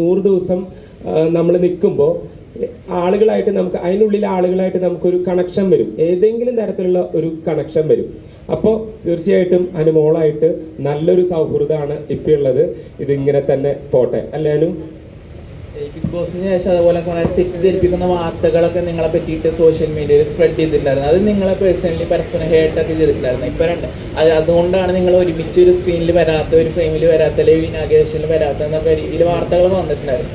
100 ദിവസം നമ്മൾ നിൽക്കുമ്പോൾ ആളുകളായിട്ട് നമുക്ക് അതിനുള്ളിൽ ആളുകളായിട്ട് നമുക്കൊരു കണക്ഷൻ വരും, ഏതെങ്കിലും തരത്തിലുള്ള ഒരു കണക്ഷൻ വരും. അപ്പോൾ തീർച്ചയായിട്ടും അനുമോളായിട്ട് നല്ലൊരു സൗഹൃദമാണ് ഇപ്പോൾ ഉള്ളത്. ഇതിങ്ങനെ തന്നെ പോട്ടെ. അല്ലാനും ബിഗ് ബോസിന് ശേഷം അതുപോലെ കുറെ തെറ്റിദ്ധരിപ്പിക്കുന്ന വാർത്തകളൊക്കെ നിങ്ങളെ പറ്റിയിട്ട് സോഷ്യൽ മീഡിയയിൽ സ്പ്രെഡ് ചെയ്തിട്ടുണ്ടായിരുന്നു. അത് നിങ്ങളെ പേഴ്സണലി പരസ്പരം ഹേർട്ടൊക്കെ ചെയ്തിട്ടുണ്ടായിരുന്നു. ഇപ്പം അതുകൊണ്ടാണ് നിങ്ങൾ ഒരുമിച്ച് ഒരു സ്ക്രീനിൽ വരാത്ത, ഒരു ഫ്രെയിമിൽ വരാത്ത, അല്ലെങ്കിൽ ഇനാഗ്രേഷനിൽ വരാത്ത എന്നൊക്കെ രീതിയിൽ വാർത്തകൾ വന്നിട്ടുണ്ടായിരുന്നു.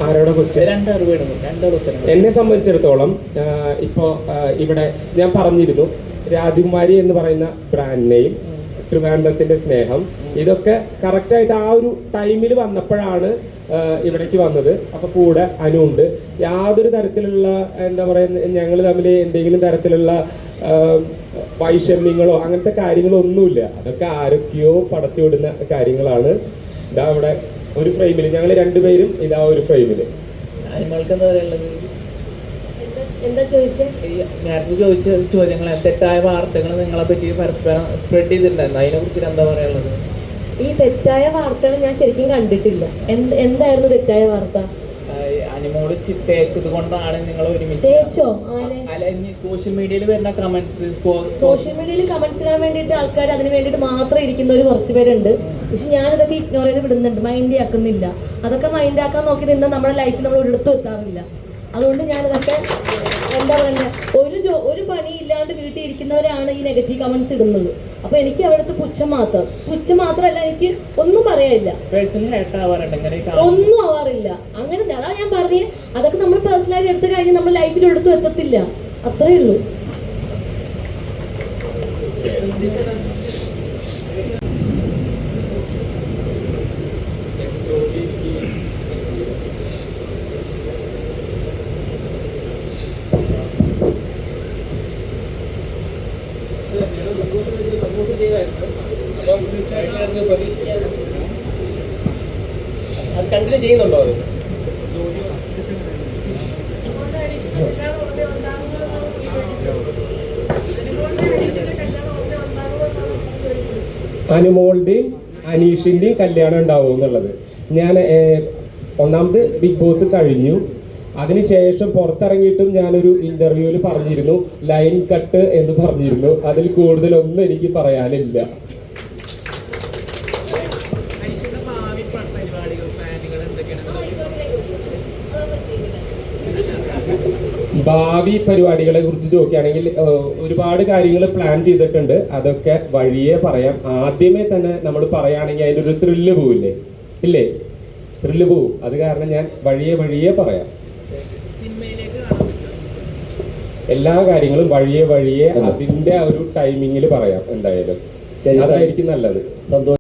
ആരോടെ ക്വസ്റ്റ്യൻ? എന്നെ സംബന്ധിച്ചിടത്തോളം ഇപ്പോൾ ഇവിടെ ഞാൻ പറഞ്ഞിരുന്നു, രാജകുമാരി എന്ന് പറയുന്ന ബ്രാൻഡ് നെയിം, ട്രിവാൻഡ്രത്തിന്റെ സ്നേഹം, ഇതൊക്കെ കറക്റ്റായിട്ട് ആ ഒരു ടൈമിൽ വന്നപ്പോഴാണ് ഇവിടേക്ക് വന്നത്. അപ്പോൾ കൂടെ അനുണ്ട്. യാതൊരു തരത്തിലുള്ള എന്താ പറയുക, ഞങ്ങൾ തമ്മിൽ എന്തെങ്കിലും തരത്തിലുള്ള വൈഷമ്യങ്ങളോ അങ്ങനത്തെ കാര്യങ്ങളോ ഒന്നുമില്ല. അതൊക്കെ ആരൊക്കെയോ പടച്ചു വിടുന്ന കാര്യങ്ങളാണ്. ഇതാ അവിടെ ഒരു ഫ്രെയിമിൽ ഞങ്ങൾ രണ്ടുപേരും ഇതാ ഒരു ഫ്രെയിമിൽ. നേരത്തെ ചോദിച്ച ചോദ്യങ്ങൾ, തെറ്റായ വാർത്തകൾ നിങ്ങളെ പറ്റി പരസ്പരം സ്പ്രെഡ് ചെയ്തിട്ടുണ്ടായിരുന്നു. അതിനെ കുറിച്ച് എന്താ പറയാനുള്ളത്? ഈ തെറ്റായ വാർത്തകൾ ഞാൻ ശരിക്കും കണ്ടിട്ടില്ല. എന്തായിരുന്നു തെറ്റായ വാർത്ത? അനുമോള് തേച്ചത് കൊണ്ടാണ് നിങ്ങൾ ഒരുമിച്ച്. സോഷ്യൽ മീഡിയയിൽ വരുന്ന കമന്റ്സ്, സോഷ്യൽ മീഡിയയിൽ കമന്റ്സ് ഇടാൻ വേണ്ടിയിട്ട് ആൾക്കാർ അതിന് വേണ്ടിയിട്ട് മാത്രം ഇരിക്കുന്നവർ കുറച്ച് പേരുണ്ട്. പക്ഷെ ഞാനിതൊക്കെ ഇഗ്നോർ ചെയ്ത് വിടുന്നുണ്ട്, മൈൻഡ് ആക്കുന്നില്ല. അതൊക്കെ മൈൻഡ് ആക്കാൻ നോക്കി നിന്നാൽ നമ്മുടെ ലൈഫിൽ നമ്മൾ ഒരിടത്തും എത്താറില്ല. അതുകൊണ്ട് ഞാനിതൊക്കെ എന്താ പറയുക, ഒരു പണിയില്ലാണ്ട് വീട്ടിൽ ഇരിക്കുന്നവരാണ് ഈ നെഗറ്റീവ് കമന്റ്സ് ഇടുന്നത്. അപ്പൊ എനിക്ക് അവിടുത്തെ പുച്ഛം മാത്രമല്ല, എനിക്ക് ഒന്നും പറയാനില്ല, ഒന്നും ആവാറില്ല. അങ്ങനെ അതാ ഞാൻ പറഞ്ഞേ, അതൊക്കെ നമ്മൾ പേഴ്സണലായി എടുത്തു കഴിഞ്ഞാൽ നമ്മൾ ലൈഫിൽ എടുത്തും എത്തത്തില്ല. അത്രേ ഉള്ളൂ. അത് കണ്ടിന്യൂ ചെയ്യുന്നുണ്ടോ? അത് അനുമോളുടെയും അനീഷിന്റെയും കല്യാണം ഉണ്ടാവും എന്നുള്ളത്. ഞാൻ ഒന്നാമത് ബിഗ് ബോസ് കഴിഞ്ഞു, അതിനുശേഷം പുറത്തിറങ്ങിയിട്ടും ഞാനൊരു ഇന്റർവ്യൂവിൽ പറഞ്ഞിരുന്നു, ലൈൻ കട്ട് എന്ന് പറഞ്ഞിരുന്നു. അതിൽ കൂടുതലൊന്നും എനിക്ക് പറയാനില്ല. ഭാവി പരിപാടികളെ കുറിച്ച് ചോദിക്കുകയാണെങ്കിൽ ഒരുപാട് കാര്യങ്ങൾ പ്ലാൻ ചെയ്തിട്ടുണ്ട്. അതൊക്കെ വഴിയെ പറയാം. ആദ്യമേ തന്നെ നമ്മൾ പറയുകയാണെങ്കിൽ അതിൻ്റെ ഒരു ത്രില്ല് പോവില്ലേ? ഇല്ലേ? ത്രില്ല് പോവും. അത് കാരണം ഞാൻ വഴിയെ പറയാം. എല്ലാ കാര്യങ്ങളും വഴിയെ അതിന്റെ ആ ഒരു ടൈമിങ്ങിൽ പറയാം. എന്തായാലും അതായിരിക്കും നല്ലത്.